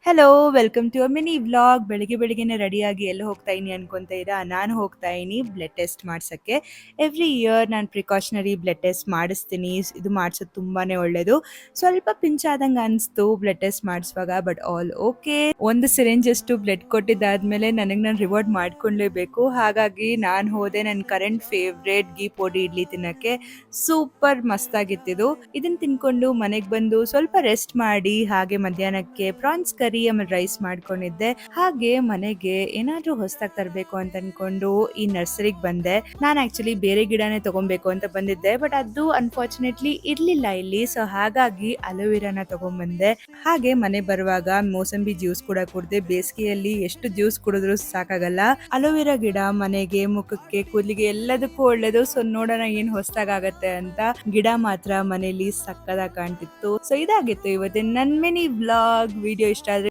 Hello, welcome to a mini vlog. ಬೆಳಿಗ್ಗೆ ಬೆಳಿಗ್ಗೆನೆ ರೆಡಿಯಾಗಿ ಎಲ್ಲಿ ಹೋಗ್ತಾ ಇದೀನಿ ಅನ್ಕೊಂತಾ ನಾನು ಹೋಗ್ತಾ ಇದೀನಿ ಬ್ಲಡ್ ಟೆಸ್ಟ್ ಮಾಡ್ಸಕ್ಕೆ. ಎವ್ರಿ ಇಯರ್ ನಾನು ಪ್ರಿಕಾಷನರಿ ಬ್ಲಡ್ ಟೆಸ್ಟ್ ಮಾಡಿಸ್ತೀನಿ. ಇದು ಮಾಡಿಸೋದು ತುಂಬಾನೇ ಒಳ್ಳೇದು. ಸ್ವಲ್ಪ ಪಿಂಚ್ ಆದಂಗೆ ಅನಿಸ್ತು ಬ್ಲಡ್ ಟೆಸ್ಟ್ ಮಾಡಿಸುವಾಗ, ಬಟ್ ಆಲ್ ಓಕೆ. ಒಂದು ಸಿರಿಂಜ್ ಅಷ್ಟು ಬ್ಲಡ್ ಕೊಟ್ಟಿದ್ದಾದ್ಮೇಲೆ ನನಗೆ ನಾನು ರಿವಾರ್ಡ್ ಮಾಡ್ಕೊಳ್ಳೇಬೇಕು. ಹಾಗಾಗಿ ನಾನು ಹೋದೆ ನನ್ನ ಕರೆಂಟ್ ಫೇವ್ರೇಟ್ ಗೀ ಪೋಡಿ ಇಡ್ಲಿ ತಿನ್ನಕ್ಕೆ. ಸೂಪರ್ ಮಸ್ತಾಗಿತ್ತಿದು. ಇದನ್ನ ತಿನ್ಕೊಂಡು ಮನೆಗೆ ಬಂದು ಸ್ವಲ್ಪ ರೆಸ್ಟ್ ಮಾಡಿ, ಹಾಗೆ ಮಧ್ಯಾಹ್ನಕ್ಕೆ ಪ್ರಾನ್ಸ್ ಕರಿ ಆಮೇಲೆ ರೈಸ್ ಮಾಡ್ಕೊಂಡಿದ್ದೆ. ಹಾಗೆ ಮನೆಗೆ ಏನಾದ್ರೂ ಹೊಸದಾಗಿ ತರಬೇಕು ಅಂತ ಅನ್ಕೊಂಡು ಈ ನರ್ಸರಿಗೆ ಬಂದೆ. ನಾನು ಆಕ್ಚುಲಿ ಬೇರೆ ಗಿಡನೇ ತಗೊಬೇಕು ಅಂತ ಬಂದಿದ್ದೆ, ಬಟ್ ಅದು ಅನ್ಫಾರ್ಚುನೇಟ್ಲಿ ಇರ್ಲಿಲ್ಲ ಇಲ್ಲಿ. ಸೊ ಹಾಗಾಗಿ ಅಲೋವೆರಾನ ತಗೊಂಡ್ಬಂದೆ. ಹಾಗೆ ಮನೆ ಬರುವಾಗ ಮೋಸಂಬಿ ಜ್ಯೂಸ್ ಕೂಡ ಕುಡ್ದೆ. ಬೇಸಿಗೆಯಲ್ಲಿ ಎಷ್ಟು ಜ್ಯೂಸ್ ಕುಡಿದ್ರು ಸಾಕಾಗಲ್ಲ. ಅಲೋವೆರಾ ಗಿಡ ಮನೆಗೆ, ಮುಖಕ್ಕೆ, ಕೂದಲಿಗೆ ಎಲ್ಲದಕ್ಕೂ ಒಳ್ಳೇದು. ಸೊ ನೋಡೋಣ ಏನ್ ಹೊಸದಾಗತ್ತೆ ಅಂತ. ಗಿಡ ಮಾತ್ರ ಮನೇಲಿ ಸಕ್ಕದಾಗಿ ಕಾಣ್ತಿತ್ತು. ಸೊ ಇದಾಗಿತ್ತು ಇವತ್ತಿನ ನನ್ ಮಿನಿ ವ್ಲಾಗ್. ವಿಡಿಯೋ ಇಷ್ಟ ಆದ್ರೆ